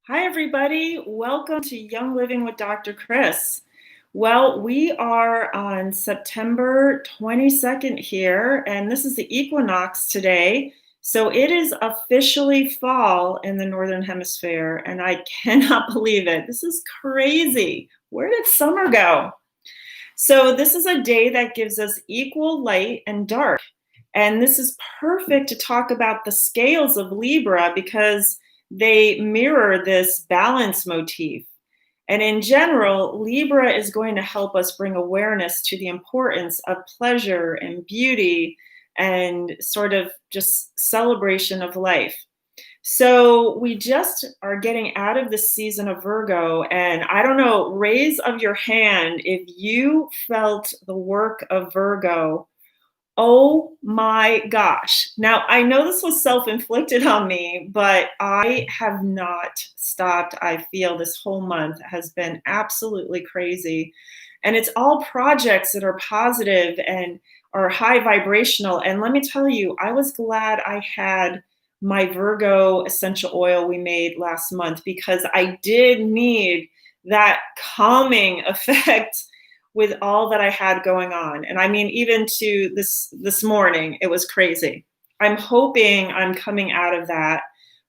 Hi, everybody. Welcome to Young Living with Dr. Chris. Well, we are on September 22nd here, and this is the equinox today. So it is officially fall in the Northern Hemisphere, and I cannot believe it. This is crazy. Where did summer go? So this is a day that gives us equal light and dark. And this is perfect to talk about the scales of Libra because they mirror this balance motif. And in general, Libra is going to help us bring awareness to the importance of pleasure and beauty and sort of just celebration of life. So we just are getting out of the season of Virgo, and I don't know, raise of your hand if you felt the work of Virgo. Oh my gosh. Now, I know this was self-inflicted on me, but I have not stopped. I feel this whole month has been absolutely crazy. And it's all projects that are positive and are high vibrational. And let me tell you, I was glad I had my Virgo essential oil we made last month because I did need that calming effect with all that I had going on. And I mean, even to this morning, it was crazy. I'm hoping I'm coming out of that,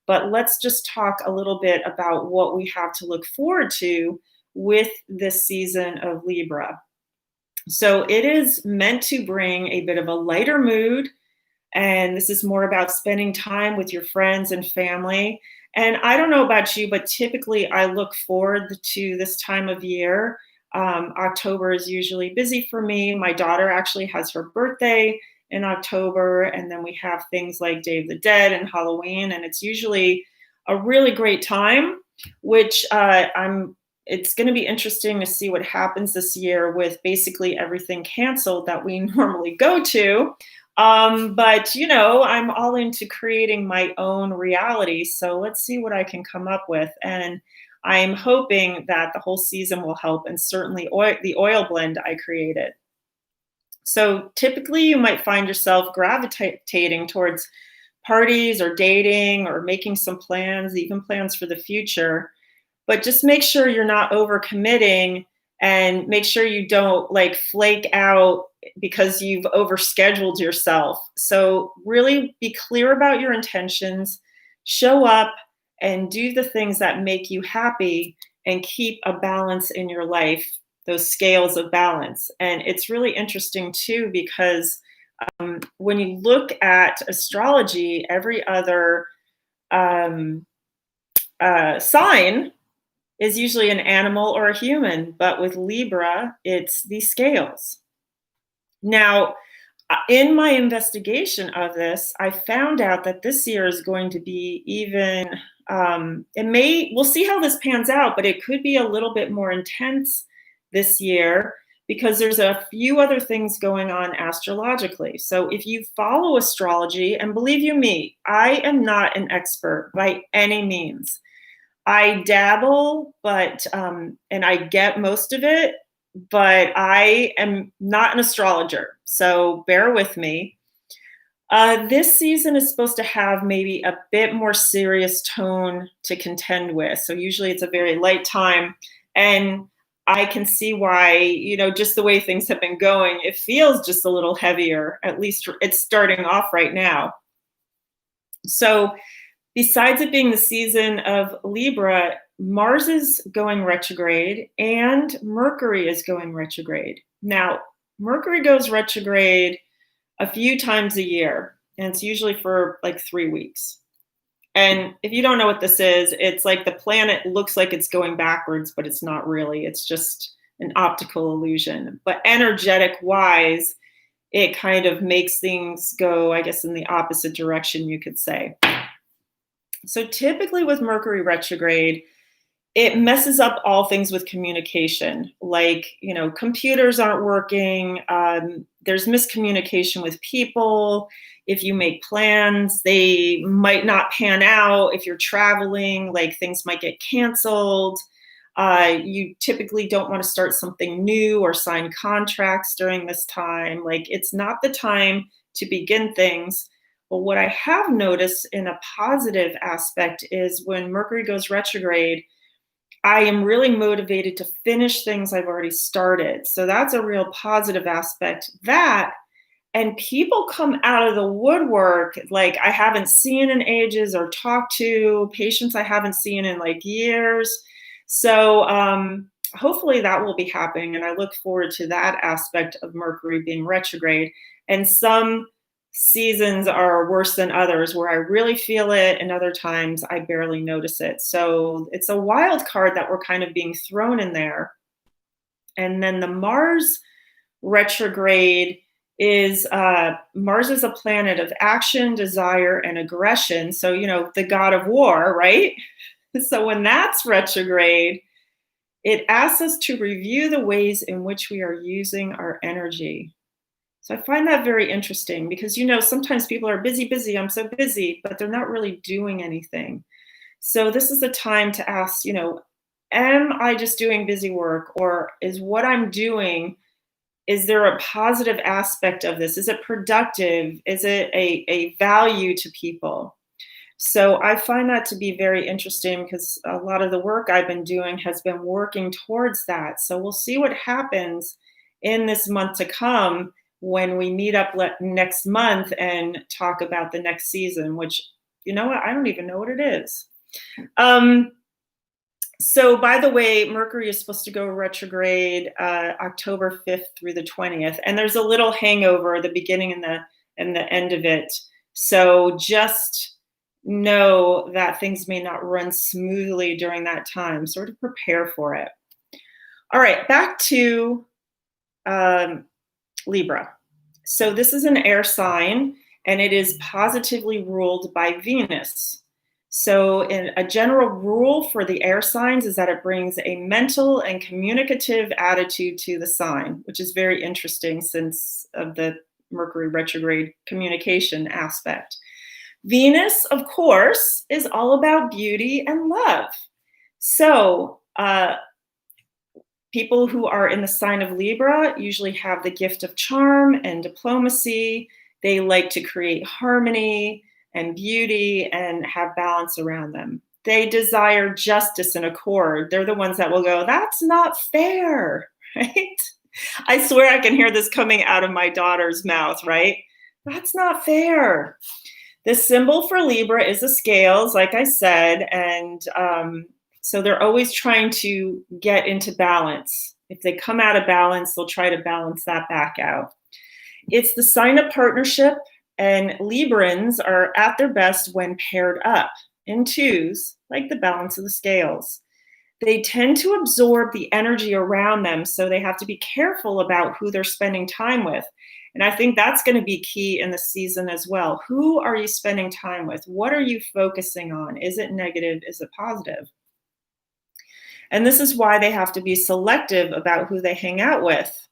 but let's just talk a little bit about what we have to look forward to with this season of Libra. So it is meant to bring a bit of a lighter mood, and this is more about spending time with your friends and family. And I don't know about you, but typically I look forward to this time of year. October is usually busy for me. My daughter actually has her birthday in October, and then we have things like Day of the Dead and Halloween, and it's usually a really great time, which it's going to be interesting to see what happens this year with basically everything canceled that we normally go to. But I'm all into creating my own reality. So let's see what I can come up with. And I'm hoping that the whole season will help, and certainly the oil blend I created. So typically you might find yourself gravitating towards parties or dating or making some plans, even plans for the future. But just make sure you're not overcommitting, and make sure you don't like flake out because you've overscheduled yourself. So really be clear about your intentions, show up and do the things that make you happy, and keep a balance in your life, those scales of balance. And it's really interesting too, because when you look at astrology, every other sign is usually an animal or a human, but with Libra, it's the scales. Now, in my investigation of this, I found out that this year is going to be even, we'll see how this pans out, but it could be a little bit more intense this year because there's a few other things going on astrologically. So if you follow astrology, and believe you me, I am not an expert by any means. I dabble, but and I get most of it, but I am not an astrologer, so bear with me. This season is supposed to have maybe a bit more serious tone to contend with. So usually it's a very light time, and I can see why, just the way things have been going, it feels just a little heavier. At least it's starting off right now. So besides it being the season of Libra, Mars is going retrograde and Mercury is going retrograde. Now, Mercury goes retrograde a few times a year, and it's usually for like 3 weeks. And if you don't know what this is, it's like the planet looks like it's going backwards, but it's not really. It's just an optical illusion. But energetic wise, it kind of makes things go, I guess, in the opposite direction, you could say. So typically with Mercury retrograde, it messes up all things with communication. Like, computers aren't working. There's miscommunication with people. If you make plans, they might not pan out. If you're traveling, like things might get canceled. You typically don't want to start something new or sign contracts during this time. Like, it's not the time to begin things But what I have noticed in a positive aspect is when Mercury goes retrograde, I am really motivated to finish things I've already started. So that's a real positive aspect. That and people come out of the woodwork like I haven't seen in ages or talked to, patients I haven't seen in like years. So hopefully that will be happening. And I look forward to that aspect of Mercury being retrograde. And some seasons are worse than others where I really feel it, and other times I barely notice it. So it's a wild card that we're kind of being thrown in there. And then the Mars retrograde is Mars is a planet of action, desire, and aggression. So, the god of war, right? So when that's retrograde, it asks us to review the ways in which we are using our energy. So I find that very interesting because, sometimes people are busy, busy, I'm so busy, but they're not really doing anything. So this is the time to ask, am I just doing busy work, or is what I'm doing, is there a positive aspect of this? Is it productive? Is it a value to people? So I find that to be very interesting because a lot of the work I've been doing has been working towards that. So we'll see what happens in this month to come when we meet up next month and talk about the next season, which, you know what, I don't even know what it is. So by the way, Mercury is supposed to go retrograde October 5th through the 20th. And there's a little hangover at the beginning and the end of it. So just know that things may not run smoothly during that time. Sort of prepare for it. All right, back to Libra. So this is an air sign, and it is positively ruled by Venus. So a general rule for the air signs is that it brings a mental and communicative attitude to the sign, which is very interesting since of the Mercury retrograde communication aspect. Venus, of course, is all about beauty and love. So people who are in the sign of Libra usually have the gift of charm and diplomacy. They like to create harmony and beauty and have balance around them. They desire justice and accord. They're the ones that will go, that's not fair, right? I swear I can hear this coming out of my daughter's mouth, right? That's not fair. The symbol for Libra is the scales, like I said, and so they're always trying to get into balance. If they come out of balance, they'll try to balance that back out. It's the sign of partnership, and Librans are at their best when paired up in twos, like the balance of the scales. They tend to absorb the energy around them, so they have to be careful about who they're spending time with. And I think that's going to be key in the season as well. Who are you spending time with? What are you focusing on? Is it negative? Is it positive? And this is why they have to be selective about who they hang out with.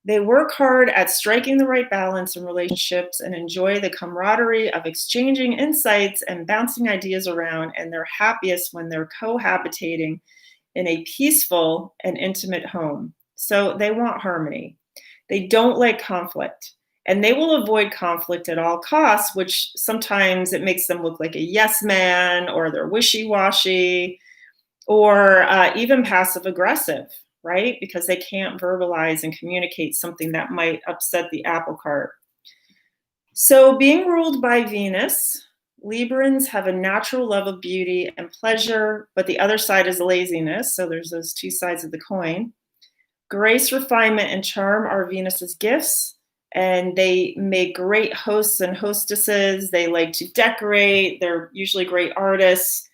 They work hard at striking the right balance in relationships and enjoy the camaraderie of exchanging insights and bouncing ideas around, and they're happiest when they're cohabitating in a peaceful and intimate home. So they want harmony. They don't like conflict, and they will avoid conflict at all costs, which sometimes it makes them look like a yes man, or they're wishy-washy, or even passive aggressive, right? Because they can't verbalize and communicate something that might upset the apple cart. So being ruled by Venus, Librans have a natural love of beauty and pleasure, but the other side is laziness. So there's those two sides of the coin. Grace, refinement, and charm are Venus's gifts, and they make great hosts and hostesses. They like to decorate. They're usually great artists.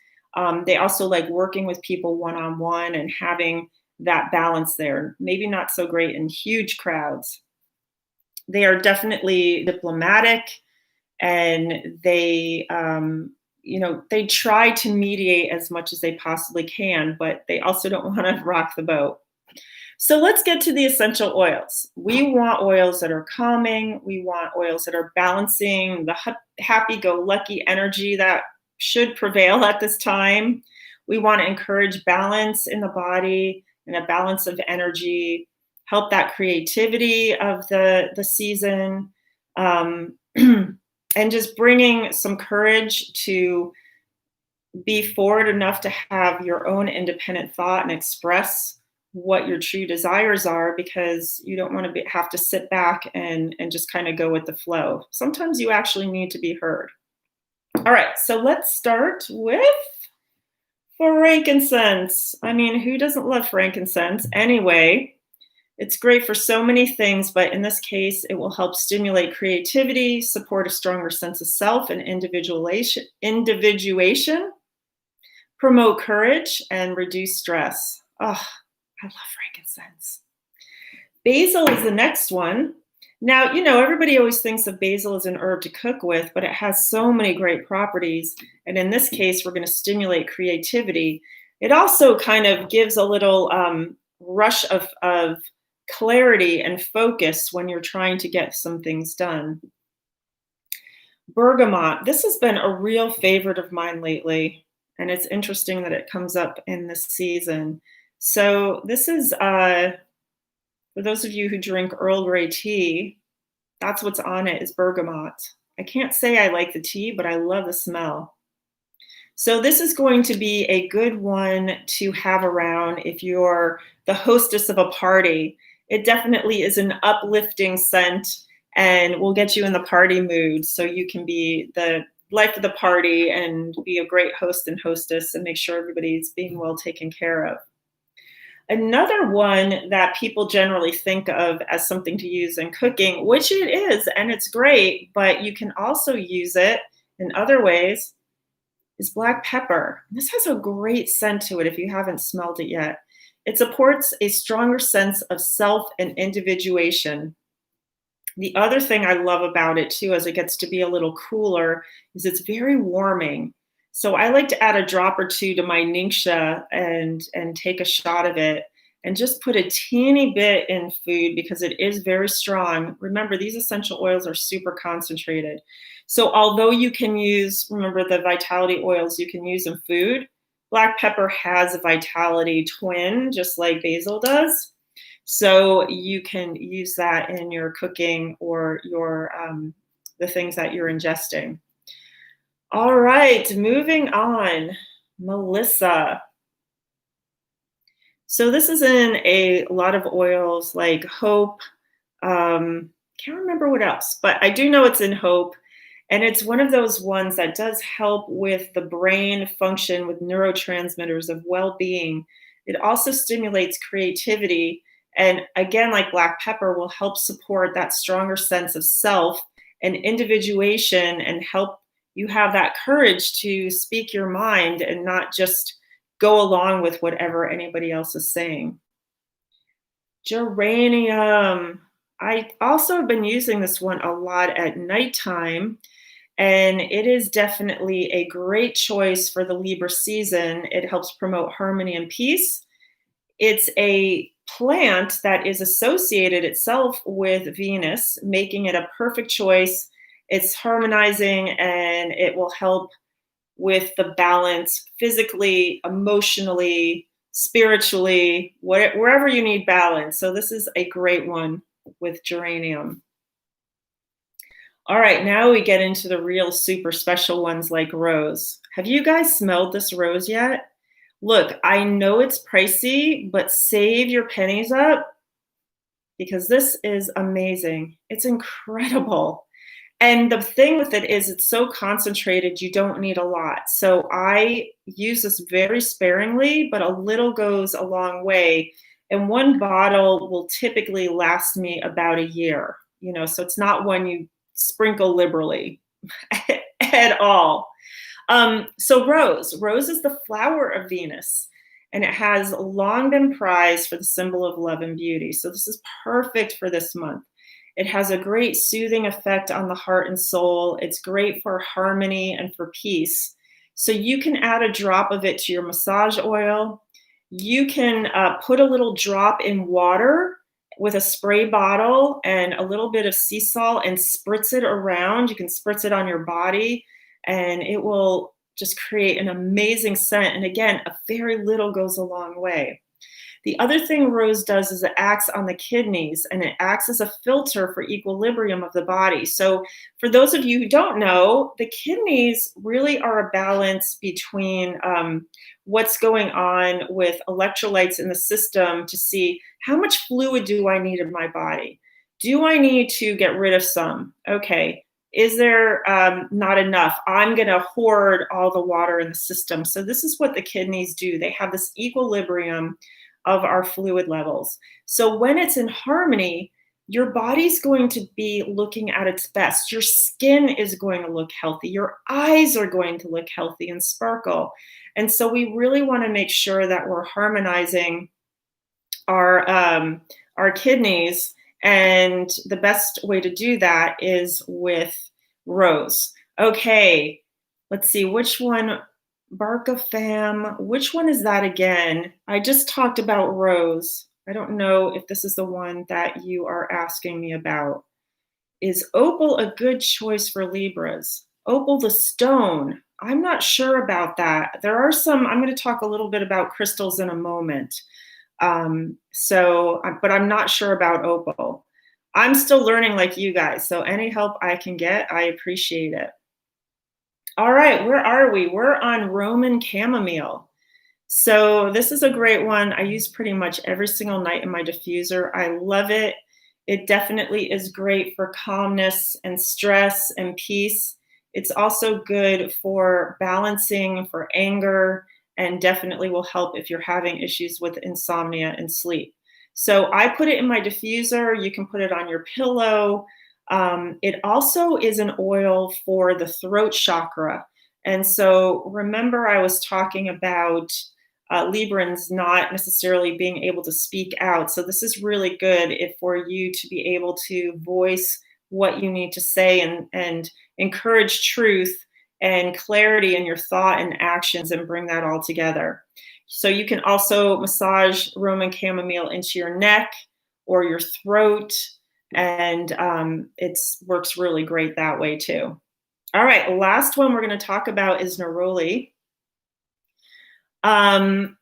They also like working with people one-on-one and having that balance there. Maybe not so great in huge crowds. They are definitely diplomatic, and they they try to mediate as much as they possibly can, but they also don't want to rock the boat. So let's get to the essential oils. We want oils that are calming. We want oils that are balancing the happy-go-lucky energy that should prevail at this time. We want to encourage balance in the body and a balance of energy, help that creativity of the season. And and just bringing some courage to be forward enough to have your own independent thought and express what your true desires are, because you don't want to have to sit back and just kind of go with the flow. Sometimes you actually need to be heard. All right, so let's start with frankincense. I mean, who doesn't love frankincense? Anyway, it's great for so many things, but in this case, it will help stimulate creativity, support a stronger sense of self and individuation, promote courage, and reduce stress. Oh, I love frankincense. Basil is the next one. Now, everybody always thinks of basil as an herb to cook with, but it has so many great properties. And in this case, we're going to stimulate creativity. It also kind of gives a little rush of clarity and focus when you're trying to get some things done. Bergamot. This has been a real favorite of mine lately, and it's interesting that it comes up in this season. So this is, for those of you who drink Earl Grey tea, that's what's on it, is bergamot. I can't say I like the tea, but I love the smell. So this is going to be a good one to have around if you're the hostess of a party. It definitely is an uplifting scent and will get you in the party mood, so you can be the life of the party and be a great host and hostess and make sure everybody's being well taken care of. Another one that people generally think of as something to use in cooking, which it is, and it's great, but you can also use it in other ways, is black pepper. This has a great scent to it if you haven't smelled it yet. It supports a stronger sense of self and individuation. The other thing I love about it too, as it gets to be a little cooler, is it's very warming. So I like to add a drop or two to my Ningxia and take a shot of it and just put a teeny bit in food because it is very strong. Remember, these essential oils are super concentrated. So although you can use, remember the vitality oils you can use in food, black pepper has a vitality twin, just like basil does. So you can use that in your cooking or your the things that you're ingesting. All right, moving on. Melissa. So this is in a lot of oils like Hope. Can't remember what else, but I do know it's in Hope. And it's one of those ones that does help with the brain function with neurotransmitters of well-being. It also stimulates creativity. And again, like black pepper, will help support that stronger sense of self and individuation and help you have that courage to speak your mind and not just go along with whatever anybody else is saying. Geranium. I also have been using this one a lot at nighttime, and it is definitely a great choice for the Libra season. It helps promote harmony and peace. It's a plant that is associated itself with Venus, making it a perfect choice. It's harmonizing and it will help with the balance physically, emotionally, spiritually, wherever you need balance. So this is a great one with geranium. All right, now we get into the real super special ones like rose. Have you guys smelled this rose yet? Look, I know it's pricey, but save your pennies up because this is amazing. It's incredible. And the thing with it is it's so concentrated, you don't need a lot. So I use this very sparingly, but a little goes a long way. And one bottle will typically last me about a year, so it's not one you sprinkle liberally at all. So rose is the flower of Venus, and it has long been prized for the symbol of love and beauty. So this is perfect for this month. It has a great soothing effect on the heart and soul. It's great for harmony and for peace. So you can add a drop of it to your massage oil. You can put a little drop in water with a spray bottle and a little bit of sea salt and spritz it around. You can spritz it on your body and it will just create an amazing scent. And again, a very little goes a long way. The other thing rose does is it acts on the kidneys and it acts as a filter for equilibrium of the body. So, for those of you who don't know, the kidneys really are a balance between what's going on with electrolytes in the system to see how much fluid do I need in my body? Do I need to get rid of some? Okay. Is there not enough? I'm going to hoard all the water in the system. So, this is what the kidneys do. They have this equilibrium of our fluid levels. So, when it's in harmony, your body's going to be looking at its best. Your skin is going to look healthy. Your eyes are going to look healthy and sparkle. And so, we really want to make sure that we're harmonizing our kidneys, and the best way to do that is with rose. Okay, let's see which one. Barca fam, which one is that again? I just talked about rose. I don't know if this is the one that you are asking me about. Is opal a good choice for Libras? Opal the stone. I'm not sure about that. There are some, I'm going to talk a little bit about crystals in a moment. But I'm not sure about opal. I'm still learning like you guys. So any help I can get, I appreciate it. All right, where are we? We're on Roman chamomile. So this is a great one. I use pretty much every single night in my diffuser. I love it. It definitely is great for calmness and stress and peace. It's also good for balancing, for anger, and definitely will help if you're having issues with insomnia and sleep. So I put it in my diffuser. You can put it on your pillow. It also is an oil for the throat chakra. And so remember, I was talking about Librans not necessarily being able to speak out. So this is really good for you to be able to voice what you need to say and encourage truth and clarity in your thought and actions and bring that all together. So you can also massage Roman chamomile into your neck or your throat, and it works really great that way too. All right, last one we're going to talk about is Neroli. Neroli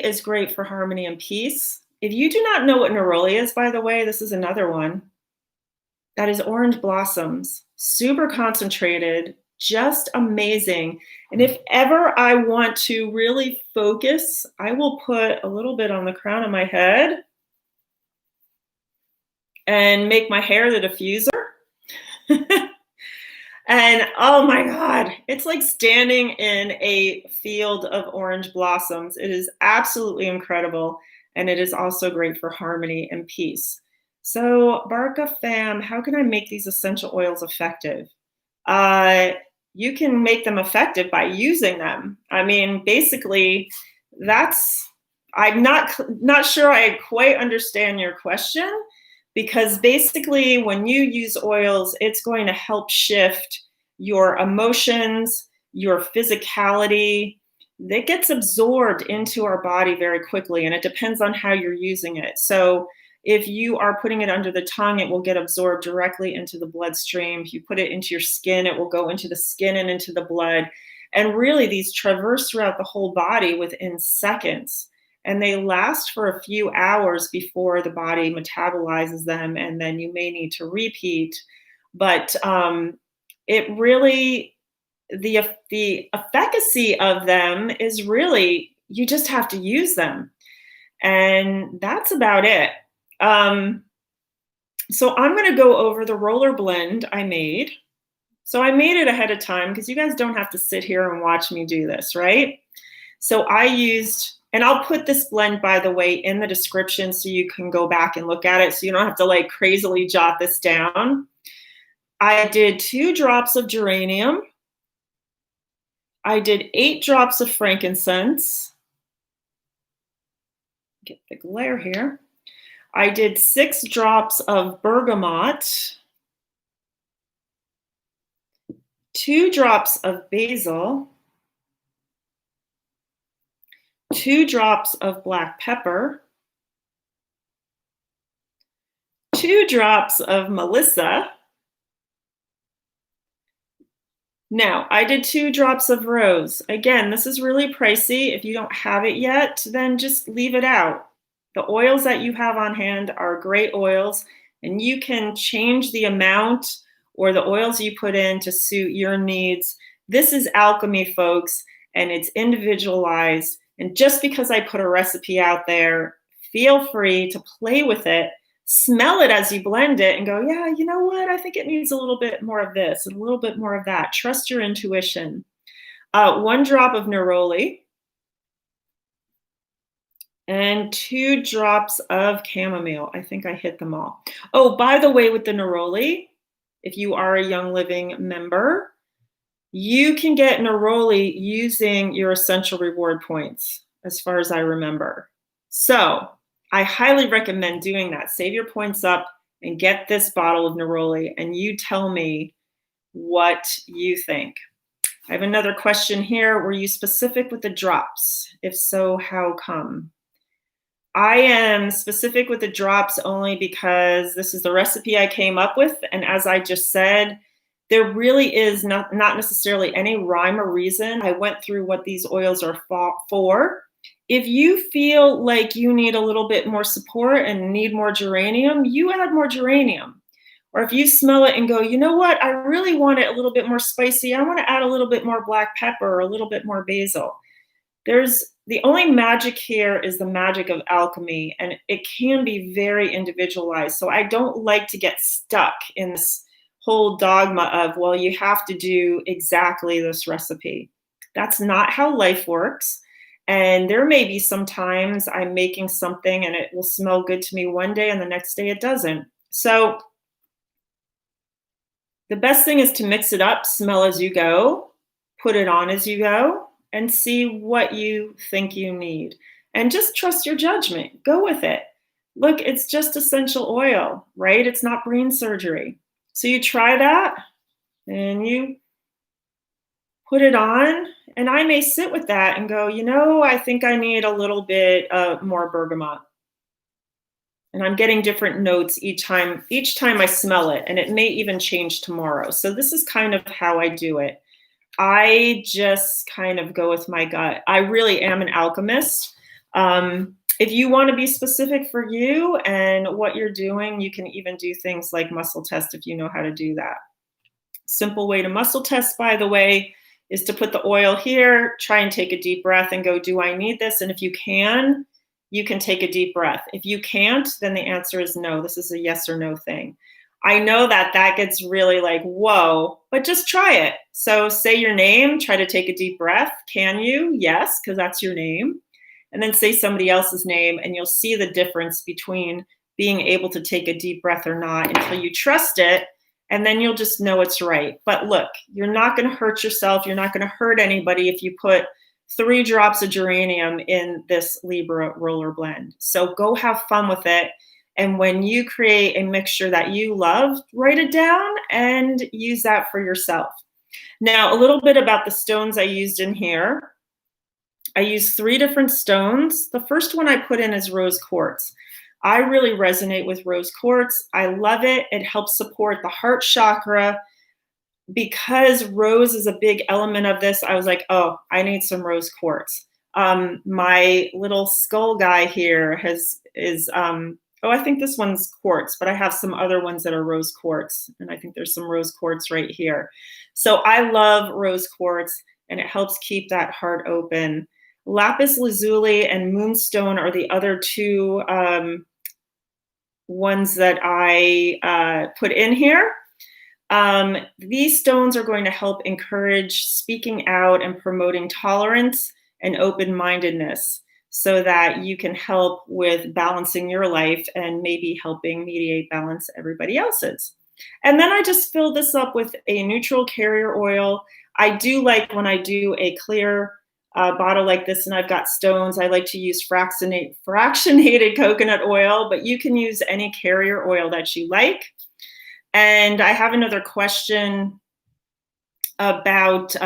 is great for harmony and peace. If you do not know what Neroli is, by the way, this is another one. That is orange blossoms, super concentrated, just amazing. And if ever I want to really focus, I will put a little bit on the crown of my head and make my hair the diffuser. And oh my God, it's like standing in a field of orange blossoms. It is absolutely incredible. And it is also great for harmony and peace. So Barca fam, how can I make these essential oils effective? You can make them effective by using them. I mean, basically, I'm not sure I quite understand your question, because basically when you use oils, it's going to help shift your emotions, your physicality. That gets absorbed into our body very quickly, and it depends on how you're using it. So if you are putting it under the tongue, it will get absorbed directly into the bloodstream. If you put it into your skin, it will go into the skin and into the blood. And really, these traverse throughout the whole body within seconds. And they last for a few hours before the body metabolizes them, and then you may need to repeat. But it really, the efficacy of them is really, you just have to use them. And that's about it. So I'm going to go over the roller blend I made. So I made it ahead of time because you guys don't have to sit here and watch me do this, right? So I used, and I'll put this blend, by the way, in the description so you can go back and look at it, so you don't have to like crazily jot this down. I did 2 drops of geranium. I did 8 drops of frankincense. Get the glare here. I did 6 drops of bergamot, 2 drops of basil, 2 drops of black pepper, 2 drops of melissa, Now, I did 2 drops of rose. Again, this is really pricey. If you don't have it yet, then just leave it out. The oils that you have on hand are great oils, and you can change the amount or the oils you put in to suit your needs. This is alchemy, folks, and it's individualized. And just because I put a recipe out there, feel free to play with it. Smell it as you blend it and go, yeah, you know what? I think it needs a little bit more of this and a little bit more of that. Trust your intuition. 1 drop of Neroli and 2 drops of chamomile. I think I hit them all. Oh, by the way, with the Neroli, if you are a Young Living member, you can get Neroli using your essential reward points, as far as I remember. So I highly recommend doing that. Save your points up and get this bottle of Neroli, and you tell me what you think. I have another question here. Were you specific with the drops? If so, how come? I am specific with the drops only because this is the recipe I came up with. And as I just said, there really is not necessarily any rhyme or reason. I went through what these oils are for. If you feel like you need a little bit more support and need more geranium, you add more geranium. Or if you smell it and go, you know what, I really want it a little bit more spicy. I want to add a little bit more black pepper or a little bit more basil. The only magic here is the magic of alchemy, and it can be very individualized. So I don't like to get stuck in this whole dogma of, well, you have to do exactly this recipe. That's not how life works. And there may be sometimes I'm making something and it will smell good to me one day and the next day it doesn't. So the best thing is to mix it up, smell as you go, put it on as you go, and see what you think you need. And just trust your judgment. Go with it. Look, it's just essential oil, right? It's not brain surgery. So you try that and you put it on, and I may sit with that and go, you know, I think I need a little bit more bergamot. And I'm getting different notes each time I smell it, and it may even change tomorrow. So this is kind of how I do it. I just kind of go with my gut. I really am an alchemist. If you want to be specific for you and what you're doing, you can even do things like muscle test if you know how to do that. Simple way to muscle test, by the way, is to put the oil here, try and take a deep breath and go, do I need this? And if you can take a deep breath. If you can't, then the answer is no. This is a yes or no thing. I know that gets really like, whoa, but just try it. So say your name, try to take a deep breath. Can you? Yes, because that's your name. And then say somebody else's name, and you'll see the difference between being able to take a deep breath or not until you trust it. And then you'll just know it's right. But look, you're not going to hurt yourself. You're not going to hurt anybody if you put 3 drops of geranium in this Libra roller blend. So go have fun with it. And when you create a mixture that you love, write it down and use that for yourself. Now, a little bit about the stones I used in here. I used 3 different stones. The first one I put in is rose quartz. I really resonate with rose quartz. I love it. It helps support the heart chakra. Because rose is a big element of this, I was like, oh, I need some rose quartz. My little skull guy here I think this one's quartz, but I have some other ones that are rose quartz, and I think there's some rose quartz right here. So I love rose quartz, and it helps keep that heart open. Lapis lazuli and moonstone are the other 2 ones that I put in here. These stones are going to help encourage speaking out and promoting tolerance and open-mindedness so that you can help with balancing your life and maybe helping mediate balance everybody else's. And then I just fill this up with a neutral carrier oil. I do like when I do a clear bottle like this and I've got stones, I like to use fractionated coconut oil, but you can use any carrier oil that you like. And I have another question about,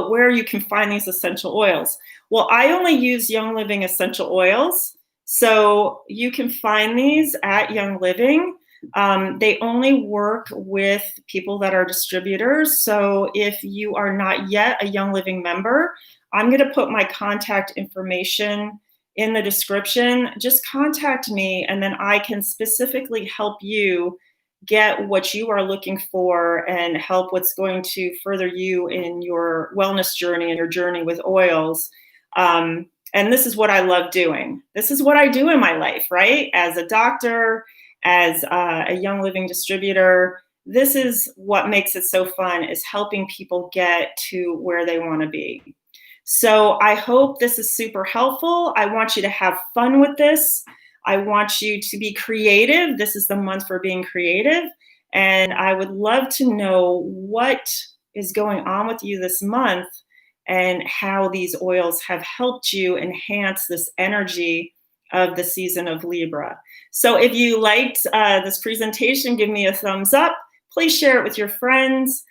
where you can find these essential oils. Well, I only use Young Living essential oils. So you can find these at Young Living. They only work with people that are distributors. So if you are not yet a Young Living member, I'm going to put my contact information in the description. Just contact me, and then I can specifically help you get what you are looking for and help what's going to further you in your wellness journey and your journey with oils. And this is what I love doing. This is what I do in my life, right? As a doctor, as a Young Living distributor, this is what makes it so fun, is helping people get to where they want to be. So I hope this is super helpful. I want you to have fun with this. I want you to be creative. This is the month for being creative. And I would love to know what is going on with you this month and how these oils have helped you enhance this energy of the season of Libra. So if you liked this presentation, give me a thumbs up. Please share it with your friends.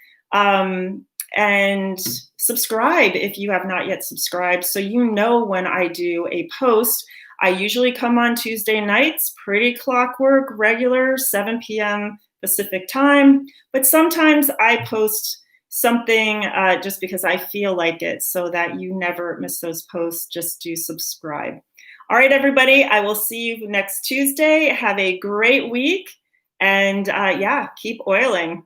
And subscribe if you have not yet subscribed, so you know when I do a post. I usually come on Tuesday nights, pretty clockwork, regular, 7 p.m. Pacific time. But sometimes I post something just because I feel like it, so that you never miss those posts. Just do subscribe. All right, everybody, I will see you next Tuesday. Have a great week. And yeah, keep oiling.